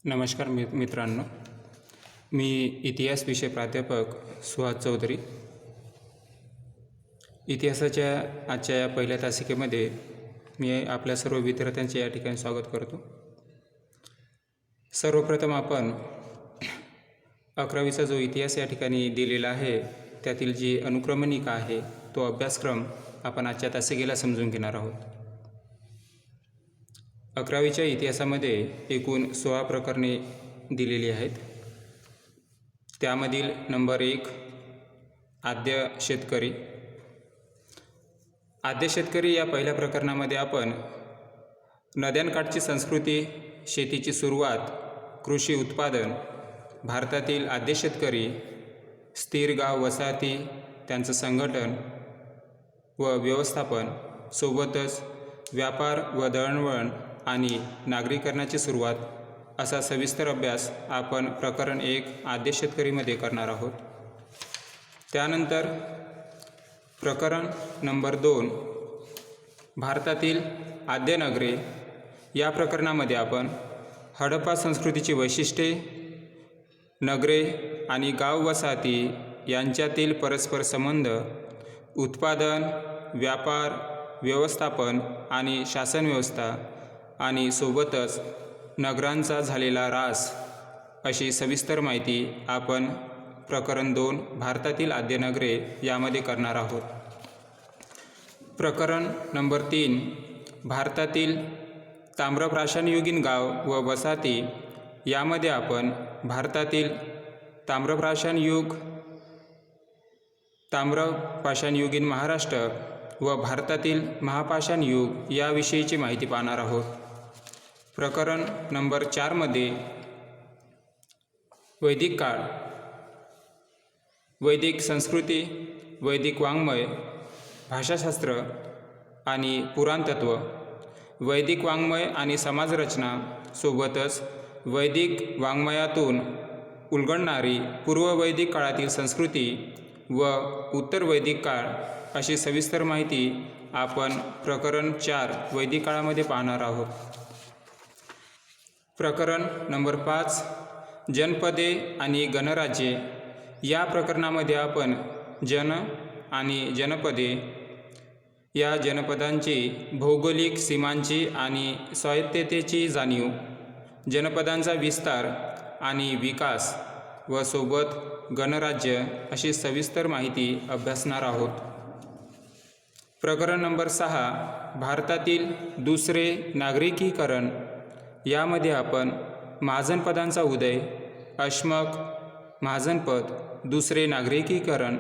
नमस्कार मित्रांनो, मी इतिहास विषय प्राध्यापक सुहास चौधरी. इतिहासाच्या आजच्या या पहिल्या तासिकेमध्ये मी आपल्या सर्व विद्यार्थ्यांचे या ठिकाणी स्वागत करतो. सर्वप्रथम आपण 11वीचा जो इतिहास या ठिकाणी दिलेला आहे त्यातील जी अनुक्रमणिका आहे तो अभ्यासक्रम आपण आजच्या तासिकेला समजून घेणार आहोत. 11वीच्या इतिहासामध्ये एकूण 16 प्रकरणे दिलेली आहेत. त्यामधील नंबर 1 आद्य शेतकरी. आद्य शेतकरी या पहिल्या प्रकरणामध्ये आपण नद्यांकाठची संस्कृती, शेतीची सुरुवात, कृषी उत्पादन, भारतातील आद्य शेतकरी, स्थिर गाव वसाहती, त्यांचं संघटन व व्यवस्थापन, सोबतच व्यापार व दळणवळण आणि नागरीकरणाची सुरुवात असा सविस्तर अभ्यास आपण प्रकरण 1 आद्य शेतकरीमध्ये करणार आहोत. त्यानंतर प्रकरण नंबर 2 भारतातील आद्य नगरे. या प्रकरणामध्ये आपण हडप्पा संस्कृतीची वैशिष्ट्ये, नगरे आणि गाव वसाहती यांच्यातील परस्पर संबंध, उत्पादन, व्यापार, व्यवस्थापन आणि शासन व्यवस्था आणि सोबतच नगरांचा झालेला ऱ्हास अशी सविस्तर माहिती आपण प्रकरण 2 भारतातील आद्य नगरे यामध्ये करणार आहोत. प्रकरण नंबर 3 भारतातील ताम्रपाषाणयुगीन गाव व वसाहती. यामध्ये आपण भारतातील ताम्रपाषाणयुगीन महाराष्ट्र व भारतातील महापाषाण युग याविषयीची माहिती पाहणार आहोत. प्रकरण नंबर 4 मध्ये वैदिक काळ, वैदिक संस्कृती, वैदिक वाङ्मय, भाषाशास्त्र आणि पुराणतत्व, वैदिक वाङ्मय आणि समाजरचना, सोबतच वैदिक वाङ्मयातून उलगडणारी पूर्ववैदिक काळातील संस्कृती व उत्तर वैदिक काळ अशी सविस्तर माहिती आपण प्रकरण 4 वैदिक काळामध्ये पाहणार आहोत. प्रकरण नंबर 5 जनपदे आणि गणराज्ये. या प्रकरणामध्ये आपण जन आणि जनपदे या जनपदांची भौगोलिक सीमांची आणि स्वायत्ततेची जाणीव, जनपदांचा विस्तार आणि विकास व सोबत गणराज्य अशी सविस्तर माहिती अभ्यासणार आहोत. प्रकरण नंबर 6 भारतातील दुसरे नागरिकीकरण. यामध्ये आपण महाजनपदांचा उदय, अश्मक, महाजनपद, दुसरे नागरिकीकरण,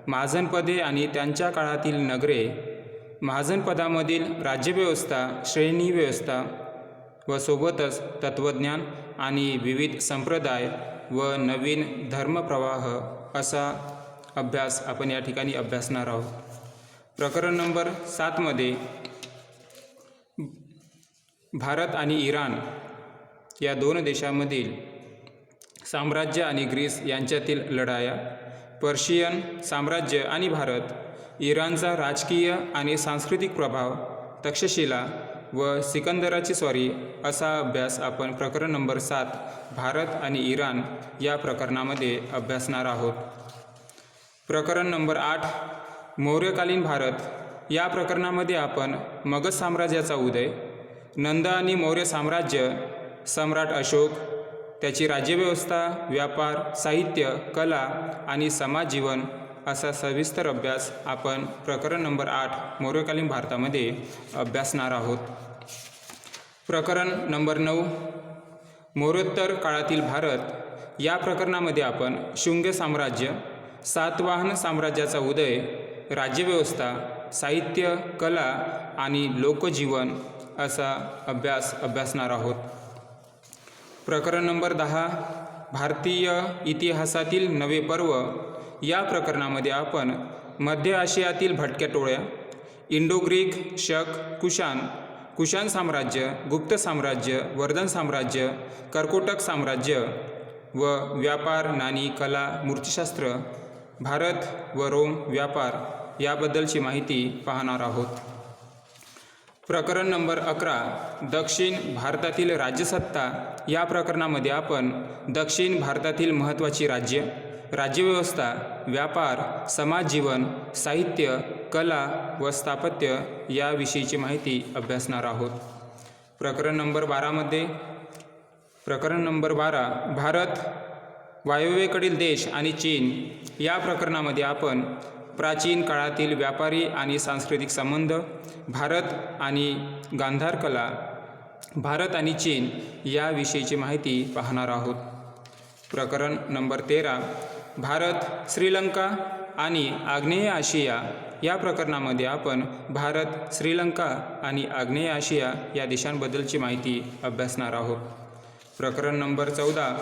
महाजनपदे आणि त्यांच्या काळातील नगरे, महाजनपदामधील राज्यव्यवस्था, श्रेणी व्यवस्था व सोबतच तत्त्वज्ञान आणि विविध संप्रदाय व नवीन धर्मप्रवाह असा अभ्यास आपण या ठिकाणी अभ्यासणार आहोत. प्रकरण नंबर 7 मध्ये भारत आणि इराण या दोन देशांमधील साम्राज्य आणि ग्रीस यांच्यातील लढाया, पर्शियन साम्राज्य आणि भारत, इराणचा राजकीय आणि सांस्कृतिक प्रभाव, तक्षशिला व सिकंदराची स्वारी असा अभ्यास आपण प्रकरण नंबर 7 भारत आणि इराण या प्रकरणामध्ये अभ्यासणार आहोत. प्रकरण नंबर 8 मौर्यकालीन भारत. या प्रकरणामध्ये आपण मगध साम्राज्याचा उदय, नंद आणि मौर्य साम्राज्य, सम्राट अशोक, त्याची राज्यव्यवस्था, व्यापार, साहित्य, कला आणि समाजजीवन असा सविस्तर अभ्यास आपण प्रकरण नंबर 8 मौर्यकालीन भारतामध्ये अभ्यासणार आहोत. प्रकरण नंबर 9 मौर्योत्तर काळातील भारत. या प्रकरणामध्ये आपण शुंग साम्राज्य, सातवाहन साम्राज्याचा उदय, राज्यव्यवस्था, साहित्य, कला आणि लोकजीवन असा अभ्यास अभ्यासणार आहोत. प्रकरण नंबर 10 भारतीय इतिहासातील नवे पर्व. या प्रकरणामध्ये आपण मध्य आशियातील भटक्या टोळ्या, इंडो ग्रीक, शक, कुशाण साम्राज्य, गुप्त साम्राज्य, वर्धन साम्राज्य, कर्कोटक साम्राज्य व व्यापार, नाणी, कला, मूर्तिशास्त्र, भारत व रोम व्यापार याबद्दलची माहिती पाहणार आहोत. प्रकरण नंबर 11 दक्षिण भारतातील राज्यसत्ता या प्रकरणामध्ये आपण दक्षिण भारतातील महत्त्वाची राज्य, राज्यव्यवस्था, व्यापार, समाजजीवन, साहित्य, कला व स्थापत्य याविषयीची माहिती अभ्यासणार आहोत. प्रकरण नंबर 12 भारत, वायव्येकडील देश आणि चीन या प्रकरणामध्ये आपण प्राचीन काळातील व्यापारी आणि सांस्कृतिक संबंध, भारत आणि गांधार कला, भारत आणि चीन याविषयीची माहिती पाहणार आहोत. प्रकरण नंबर 13 भारत, श्रीलंका आणि आग्नेय आशिया या प्रकरणामध्ये आपण भारत, श्रीलंका आणि आग्नेय आशिया या देशांबद्दलची माहिती अभ्यासणार आहोत. प्रकरण नंबर 14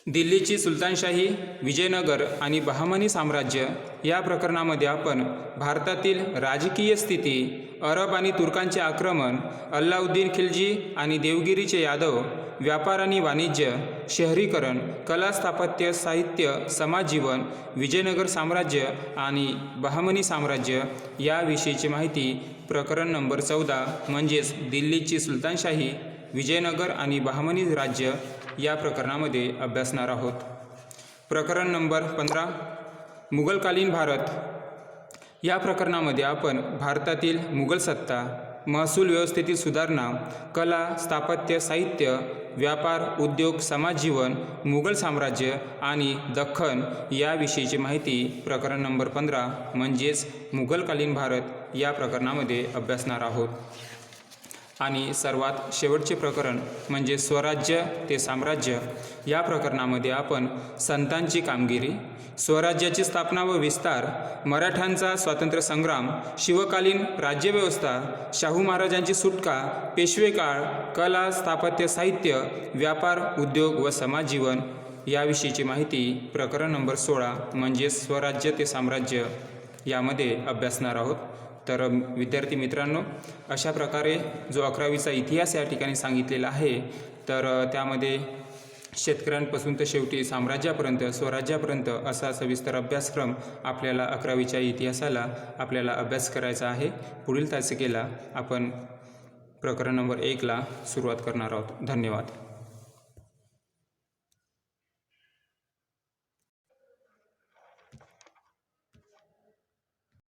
दिल्लीची सुलतानशाही, विजयनगर आणि बहामनी साम्राज्य या प्रकरणामध्ये आपण भारतातील राजकीय स्थिती, अरब आणि तुर्कांचे आक्रमण, अल्लाउद्दीन खिल्जी आणि देवगिरीचे यादव, व्यापार आणि वाणिज्य, शहरीकरण, कला, स्थापत्य, साहित्य, समाजजीवन, विजयनगर साम्राज्य आणि बहामनी साम्राज्य याविषयीची माहिती प्रकरण नंबर 14 म्हणजेच दिल्लीची सुलतानशाही, विजयनगर आणि बहामनी राज्य या प्रकरणामध्ये अभ्यासणार आहोत. प्रकरण नंबर 15 मुघलकालीन भारत या प्रकरणामध्ये आपण भारतातील मुघल सत्ता, महसूल व्यवस्थेतील सुधारणा, कला, स्थापत्य, साहित्य, व्यापार, उद्योग, समाजजीवन, मुघल साम्राज्य आणि दख्खन याविषयीची माहिती प्रकरण नंबर 15 म्हणजेच मुघलकालीन भारत या प्रकरणामध्ये अभ्यासणार आहोत. आणि सर्वात शेवटचे प्रकरण म्हणजे स्वराज्य ते साम्राज्य या प्रकरणामध्ये आपण संतांची कामगिरी, स्वराज्याची स्थापना व विस्तार, मराठ्यांचा स्वातंत्र्य संग्राम, शिवकालीन राज्यव्यवस्था, शाहू महाराजांची सुटका, पेशवेकाळ, कला, स्थापत्य, साहित्य, व्यापार, उद्योग व समाजजीवन याविषयीची माहिती प्रकरण नंबर 16 म्हणजे स्वराज्य ते साम्राज्य यामध्ये अभ्यासणार आहोत. तर विद्यार्थी मित्रांनो, अशा प्रकारे जो 11वीचा इतिहास या ठिकाणी सांगितलेला आहे, तर त्यामध्ये शेतकऱ्यांपासून तर शेवटी साम्राज्यापर्यंत, स्वराज्यापर्यंत असा सविस्तर अभ्यासक्रम आपल्याला 11वीच्या इतिहासाला आपल्याला अभ्यास करायचा आहे. पुढील तासिकेला आपण प्रकरण नंबर 1ला सुरुवात करणार आहोत. धन्यवाद.